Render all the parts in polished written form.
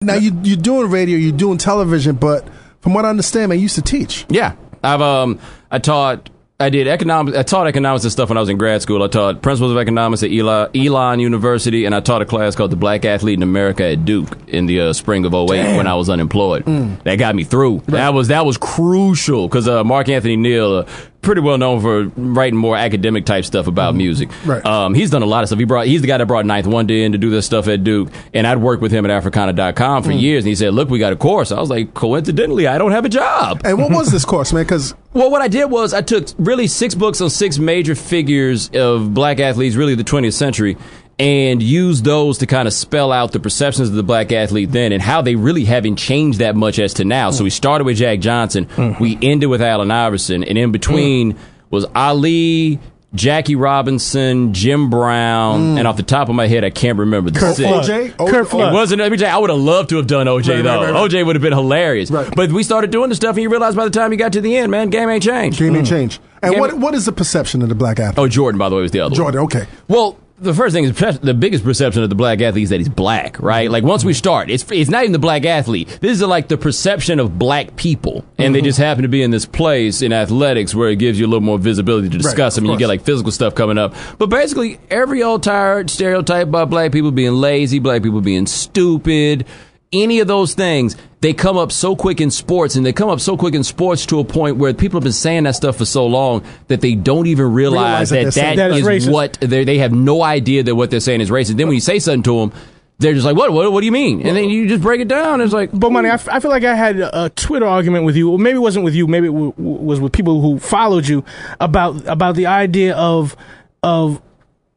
Now, you're doing radio, you're doing television, but from what I understand, man, you used to teach. Yeah. I taught economics and stuff when I was in grad school. I taught principles of economics at Elon University, and I taught a class called The Black Athlete in America at Duke in the spring of 2008 when I was unemployed. That got me through. Right. That was crucial because Mark Anthony Neal, pretty well known for writing more academic type stuff about music. Right. He's done a lot of stuff. He's the guy that brought Ninth Wonder in to do this stuff at Duke, and I'd worked with him at Africana.com for years, and he said, look, we got a course. I was like, coincidentally, I don't have a job. And what was this course, man? Well, what I did was I took really 6 books on 6 major figures of black athletes, really the 20th century, and used those to kind of spell out the perceptions of the black athlete then and how they really haven't changed that much as to now. So we started with Jack Johnson, we ended with Allen Iverson, and in between was Ali, Jackie Robinson, Jim Brown, and off the top of my head, I can't remember the Kurt 6. OJ? Kurt Flood. It wasn't OJ. I would have loved to have done OJ, though. Right. OJ would have been hilarious. Right. But we started doing the stuff, and you realize by the time you got to the end, man, game ain't changed. Game ain't changed. And what is the perception of the black athlete? Oh, Jordan, by the way, was the other one. Jordan, okay. Well, the first thing is the biggest perception of the black athlete is that he's black, right? Like once we start, it's not even the black athlete. This is like the perception of black people, and they just happen to be in this place in athletics where it gives you a little more visibility to discuss them. And you get like physical stuff coming up, but basically every old tired stereotype about black people being lazy, black people being stupid, any of those things, they come up so quick in sports, and they come up so quick in sports to a point where people have been saying that stuff for so long that they don't even realize that is what they have no idea that what they're saying is racist. Then when you say something to them, they're just like, what do you mean? And then you just break it down. It's like, Bomani, I feel like I had a Twitter argument with you, or maybe it wasn't with you, maybe it was with people who followed you about the idea of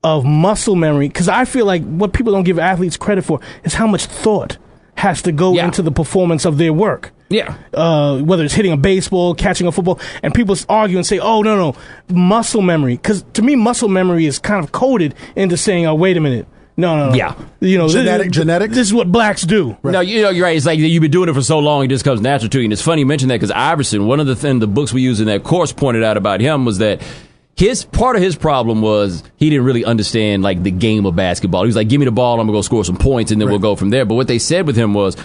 muscle memory, because I feel like what people don't give athletes credit for is how much thought has to go into the performance of their work. Yeah. Whether it's hitting a baseball, catching a football, and people argue and say, oh, no, muscle memory. Because to me, muscle memory is kind of coded into saying, oh, wait a minute. No. Yeah. You know, genetics? This is what blacks do. Right. No, you're right. It's like you've been doing it for so long, it just comes natural to you. And it's funny you mention that because Iverson, one of the books we used in that course pointed out about him was that part of his problem was he didn't really understand like the game of basketball. He was like, give me the ball, I'm gonna go score some points, and then we'll go from there. But what they said with him was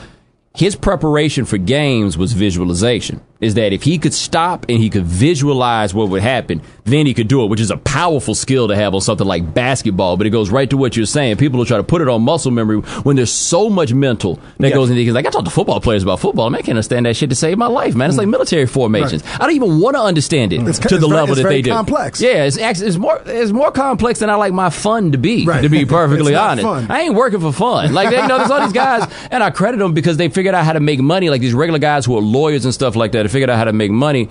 his preparation for games was visualization. Is that if he could stop and he could visualize what would happen, then he could do it, which is a powerful skill to have on something like basketball. But it goes right to what you're saying. People will try to put it on muscle memory when there's so much mental that goes into it. Like I talk to football players about football. Man, I can't understand that shit to save my life, man. It's like military formations. Right. I don't even want to understand it to the level that they do. It's complex. Yeah, it's more complex than I like my fun to be. Right. To be perfectly honest, I ain't working for fun. Like there's all these guys, and I credit them because they figured out how to make money. Like these regular guys who are lawyers and stuff like that, figured out how to make money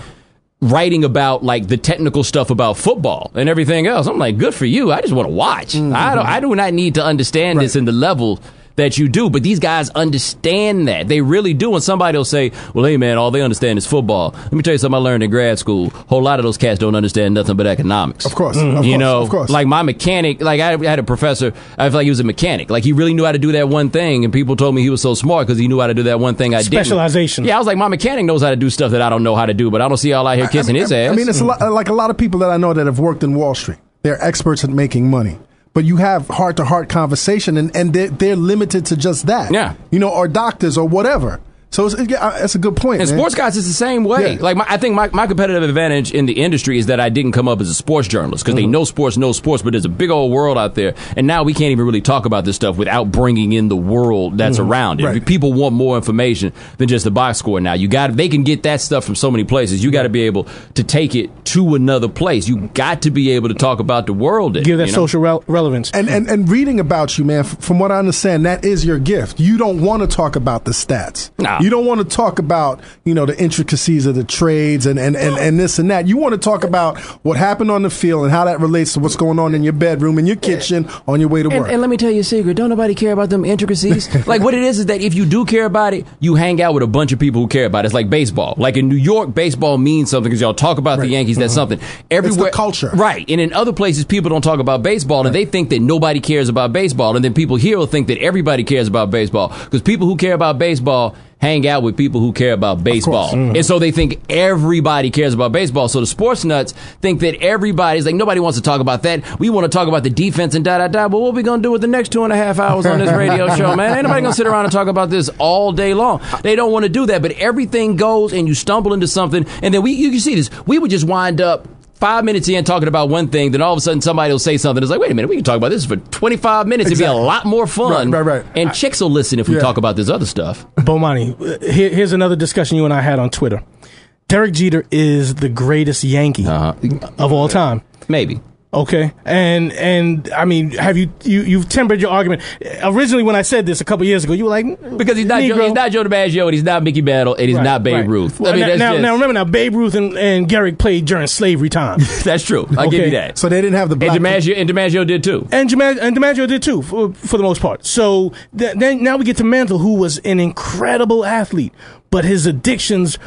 writing about like the technical stuff about football and everything else. I'm like, good for you. I just want to watch. I do not need to understand this in the level that you do, but these guys understand that. They really do. And somebody will say, well, hey, man, all they understand is football. Let me tell you something I learned in grad school. A whole lot of those cats don't understand nothing but economics. Of course. Of course. Like my mechanic, like I had a professor, I feel like he was a mechanic. Like he really knew how to do that one thing, and people told me he was so smart because he knew how to do that one thing I didn't. Specialization. Yeah, I was like, my mechanic knows how to do stuff that I don't know how to do, but I don't see y'all out here kissing his ass. I mean, it's a lot of people that I know that have worked in Wall Street. They're experts at making money. But you have heart-to-heart conversation, and they're limited to just that. Yeah. Or doctors or whatever. So it's a good point. And man. Sports guys, it's the same way. Yeah. Like I think my competitive advantage in the industry is that I didn't come up as a sports journalist because they know sports, but there's a big old world out there, and now we can't even really talk about this stuff without bringing in the world that's around it. Right. People want more information than just the box score. Now they can get that stuff from so many places. You got to be able to take it to another place. You got to be able to talk about the world. Give that social relevance. And reading about you, man. From what I understand, that is your gift. You don't want to talk about the stats. No. You don't want to talk about, the intricacies of the trades and this and that. You want to talk about what happened on the field and how that relates to what's going on in your bedroom, in your kitchen, on your way to work. And let me tell you a secret. Don't nobody care about them intricacies. Like what it is that if you do care about it, you hang out with a bunch of people who care about it. It's like baseball. Like in New York, baseball means something because y'all talk about the Yankees. That's something. Everywhere, it's the culture. Right. And in other places, people don't talk about baseball and they think that nobody cares about baseball. And then people here will think that everybody cares about baseball because people who care about baseball hang out with people who care about baseball. And so they think everybody cares about baseball. So the sports nuts think that everybody's like, nobody wants to talk about that. We want to talk about the defense and da-da-da. But what are we going to do with the next 2.5 hours on this radio show, man? Ain't nobody going to sit around and talk about this all day long. They don't want to do that. But everything goes and you stumble into something. And then you can see this. We would just wind up 5 minutes in talking about one thing, then all of a sudden somebody will say something. It's like, wait a minute, we can talk about this for 25 minutes. Exactly. It'd be a lot more fun. Right. And chicks will listen if we talk about this other stuff. Bomani, here's another discussion you and I had on Twitter. Derek Jeter is the greatest Yankee of all time. Maybe. Okay, and I mean, have you've tempered your argument? Originally, when I said this a couple years ago, you were like, because he's not Joe DiMaggio, and he's not Mickey Mantle, and he's not Babe Ruth. Well, I mean, now remember, Babe Ruth and Gehrig played during slavery time. That's true. I'll give you that. So they didn't have the black. And DiMaggio did too. And DiMaggio did too, for the most part. So then now we get to Mantle, who was an incredible athlete, but his addictions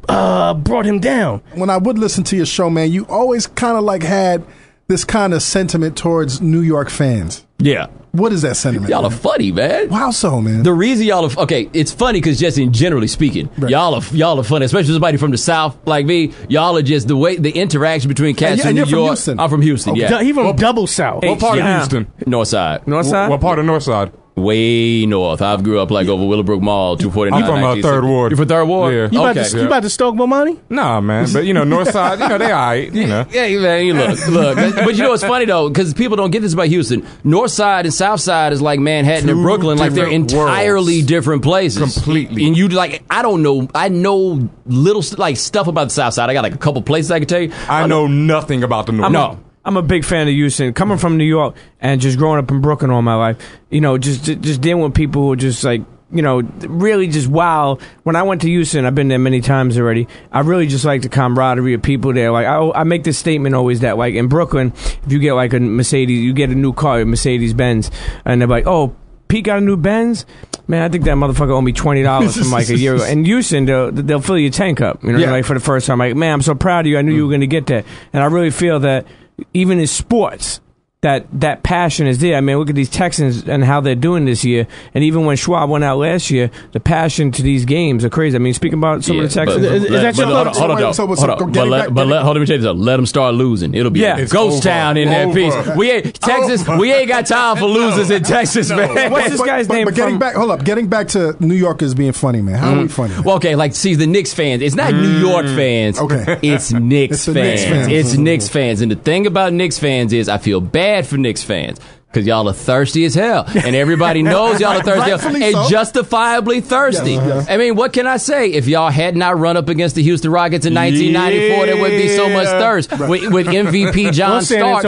brought him down. When I would listen to your show, man, you always kind of like had this kind of sentiment towards New York fans. Yeah. What is that sentiment? Y'all are funny, man. How so, man? The reason y'all are it's funny because just in generally speaking, y'all are funny, especially somebody from the South like me. Y'all are just the interaction between cats in New York. From Houston. I'm from Houston. Okay. Yeah, he from double South. What part of Houston? North Side. North Side. What part of North Side? Way north. I grew up like over Willowbrook Mall, 249. I'm from Third Ward. You from Third Ward? Yeah. You about to stoke Bomani? Nah, man. But North Side, they all right. Yeah, man. You look. But you know what's funny though, because people don't get this about Houston. North Side and South Side is like Manhattan and Brooklyn, like they're entirely different places. Completely. And you I don't know. I know little stuff about the South Side. I got like a couple places I can tell you. I know nothing about the North. I'm a big fan of Houston. Coming from New York and just growing up in Brooklyn all my life, just dealing with people who are just like, really just wow. When I went to Houston, I've been there many times already. I really just like the camaraderie of people there. Like I make this statement always that like in Brooklyn, if you get like a Mercedes, you get a new car, a Mercedes Benz, and they're like, oh, Pete got a new Benz? Man, I think that motherfucker owed me $20 from like a year ago. In Houston, they'll fill your tank up, like for the first time. Like, man, I'm so proud of you. I knew you were going to get that. And I really feel that even in sports, that passion is there. I mean, look at these Texans and how they're doing this year. And even when Schwab went out last year, the passion to these games are crazy. I mean, speaking about some of the Texans. Hold on. Let me tell you something. Let them start losing. It'll be a ghost town in that piece. We ain't got time for losers in Texas, man. What's this guy's name? But getting back to New Yorkers being funny, man. How are we funny? Well, okay, see, the Knicks fans. It's not New York fans. Okay. It's Knicks fans. It's Knicks fans. And the thing about Knicks fans is I feel bad for Knicks fans. Because y'all are thirsty as hell. And everybody knows y'all are thirsty and justifiably thirsty. Yes. I mean, what can I say? If y'all had not run up against the Houston Rockets in 1994, there wouldn't be so much thirst. Right. With MVP John Starks.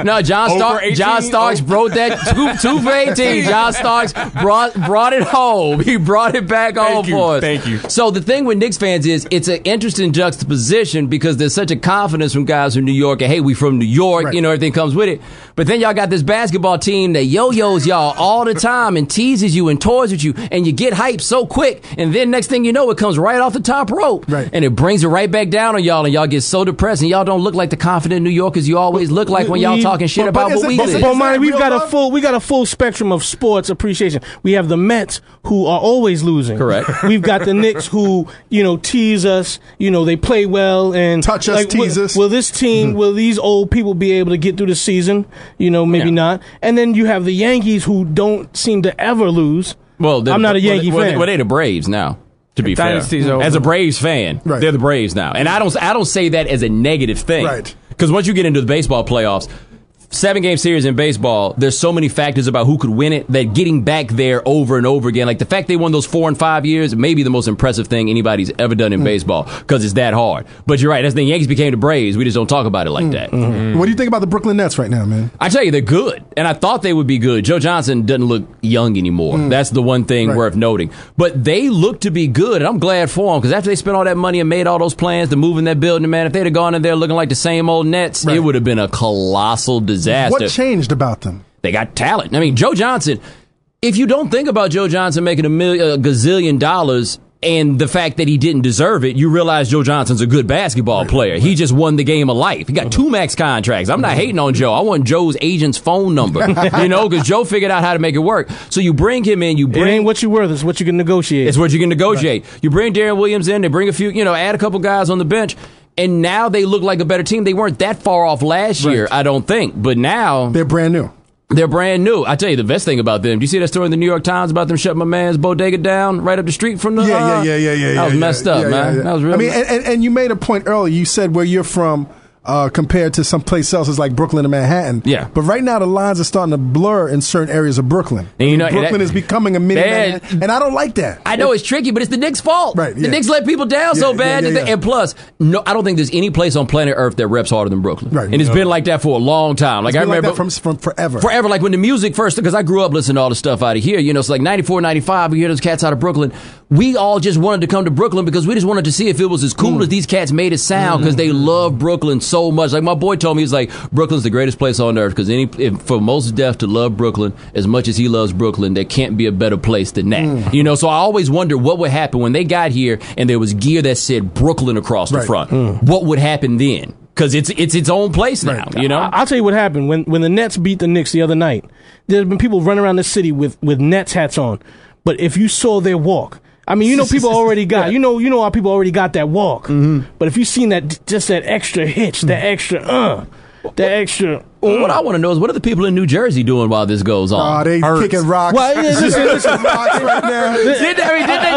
No, John Starks broke that 2 for 18. John Starks brought it home. He brought it back home for us. Thank you. So the thing with Knicks fans is it's an interesting juxtaposition because there's such a confidence from guys from New York. And hey, we from New York. Right. Everything comes with it. But then y'all got this basketball team that yo-yos y'all all the time and teases you and toys with you, and you get hyped so quick, and then next thing you know, it comes right off the top rope, and it brings it right back down on y'all, and y'all get so depressed, and y'all don't look like the confident New Yorkers you always look like when y'all talking shit about what we live. But we got a full spectrum of sports appreciation. We have the Mets who are always losing. Correct. We've got the Knicks who tease us. They play well and touch us, tease us. Will this team? Will these old people be able to get through the season? Maybe not. And then you have the Yankees who don't seem to ever lose. Well, I'm not a Yankee fan. Well, they're the Braves now. To be fair, as a Braves fan, they're the Braves now, and I don't say that as a negative thing, right? Because once you get into the baseball playoffs, 7-game series in baseball, there's so many factors about who could win it that getting back there over and over again, like the fact they won those 4 and 5 years, may be the most impressive thing anybody's ever done in baseball because it's that hard. But you're right, that's the Yankees became the Braves. We just don't talk about it like that. What do you think about the Brooklyn Nets right now, man? I tell you, they're good, and I thought they would be good. Joe Johnson doesn't look young anymore. That's the one thing worth noting. But they look to be good, and I'm glad for them because after they spent all that money and made all those plans to move in that building, man, if they'd have gone in there looking like the same old Nets, it would have been a colossal disaster. What changed about them? They got talent. I mean, Joe Johnson, if you don't think about Joe Johnson making $1 gazillion, and the fact that he didn't deserve it, you realize Joe Johnson's a good basketball player. He just won the game of life. He got 2 max contracts. I'm not hating on Joe. I want Joe's agent's phone number, because Joe figured out how to make it work. So you bring him in. It ain't what you're worth. It's what you can negotiate. It's what you can negotiate. Right. You bring Darren Williams in. They bring a few, add a couple guys on the bench. And now they look like a better team. They weren't that far off last year, I don't think. But now they're brand new. They're brand new. I tell you, the best thing about them. Do you see that story in the New York Times about them shutting my man's bodega down right up the street from the? Yeah. That was messed up, man. That was really. And you made a point earlier. You said where you're from. Compared to some place else, it's like Brooklyn and Manhattan. Yeah. But right now, the lines are starting to blur in certain areas of Brooklyn. And Brooklyn is becoming a mini Manhattan, and I don't like that. I know it's tricky, but it's the Knicks' fault. Right. Yeah. The Knicks let people down so bad. And plus, I don't think there's any place on planet Earth that reps harder than Brooklyn. Right. And it's been like that for a long time. Like, I remember like that from forever. Forever. Like when the music first, because I grew up listening to all the stuff out of here. It's like 94, 95, we hear those cats out of Brooklyn. We all just wanted to come to Brooklyn because we just wanted to see if it was as cool as these cats made it sound, because they love Brooklyn so much. Like my boy told me, he's like, Brooklyn's the greatest place on earth, because for Moses Def to love Brooklyn as much as he loves Brooklyn, there can't be a better place than that. So I always wondered what would happen when they got here and there was gear that said Brooklyn across the front. What would happen then? Because it's its own place now, I'll tell you what happened when the Nets beat the Knicks the other night. There have been people running around the city with Nets hats on, but if you saw their walk, I mean, people already got, you know how people already got that walk. But if you seen that, just that extra hitch, that extra, Well, what I want to know is, what are the people in New Jersey doing while this goes on? They kicking rocks. Well, listen, rocks right now.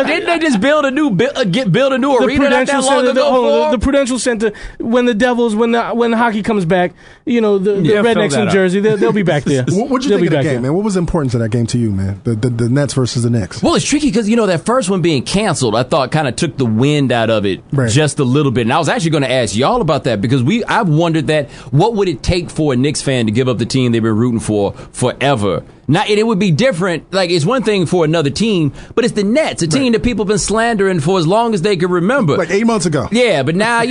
Didn't they just build a new arena not that long ago? The Prudential Center. When the Devils, when hockey comes back, the Rednecks in Jersey, they'll be back there. What'd you think of the game, man? What was important to that game to you, man? The Nets versus the Knicks. Well, it's tricky because that first one being canceled, I thought kind of took the wind out of it just a little bit. And I was actually going to ask y'all about that, because I've wondered that what would it take for a Knicks fan to give up the team they've been rooting for forever? Now, and it would be different. Like, it's one thing for another team, but it's the Nets, a team that people have been slandering for as long as they can remember. Like 8 months ago. Yeah, but now,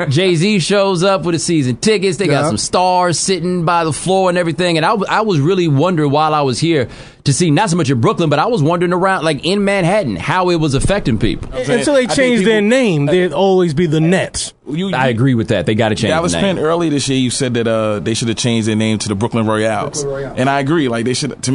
Jay-Z shows up with his season tickets. They got some stars sitting by the floor and everything. And I was really wondering while I was here to see, not so much in Brooklyn, but I was wondering around, like in Manhattan, how it was affecting people. Until they change their name, they'd always be the Nets. I agree with that. They got to change Dallas the name. Penn, early this year, you said that they should have changed their name to the Brooklyn Royales. And I agree. Like, they should have...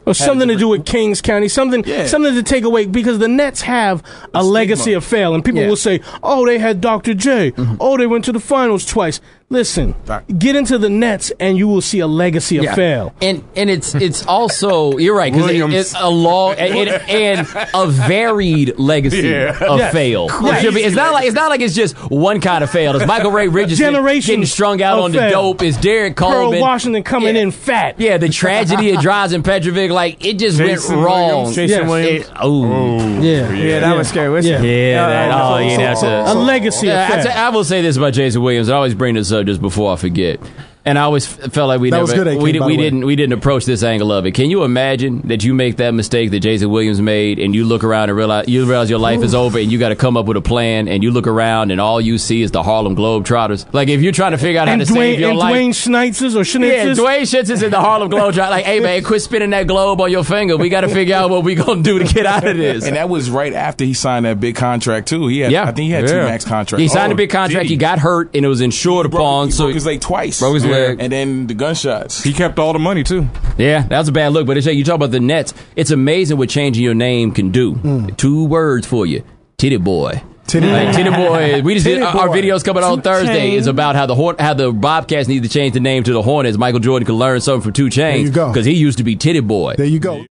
or something to do with Kings County, something to take away, because the Nets have a legacy of fail, and people will say, oh, they had Dr. J, oh, they went to the finals twice. Listen, get into the Nets and you will see a legacy of fail. And it's also, you're right, because it's a long and a varied legacy of fail. It's not like it's just one kind of fail. It's Michael Ray Richardson getting strung out on the dope. It's Derek Coleman. Pearl Washington coming in fat. Yeah, the tragedy of Drazen Petrovic, like, it just went wrong. Jason Williams. That was scary. A legacy of fail. I will say this about Jason Williams. I always bring this up just before I forget. And I always felt like we didn't approach this angle of it. Can you imagine that you make that mistake that Jason Williams made, and you look around and realize your life is over, and you got to come up with a plan, and you look around and all you see is the Harlem Globetrotters? Like, if you're trying to figure out how to save your life, Dwayne Schnitzers or Schnitzers, yeah, Dwayne Schnitzers in the Harlem Globetrotters. Like, hey man, quit spinning that globe on your finger. We got to figure out what we gonna do to get out of this. And that was right after he signed that big contract too. I think he had 2 max contracts. He signed a big contract. He got hurt, and it was insured upon. He broke his leg twice. Broke his leg, and then the gunshots. He kept all the money too. Yeah, that was a bad look. But you talk about the Nets. It's amazing what changing your name can do. 2 words for you: Titty Boy. Titty Boy. We just did our videos coming on Thursday is about how the Bobcats need to change the name to the Hornets. Michael Jordan could learn something from 2 Chainz. There you go. Because he used to be Titty Boy. There you go.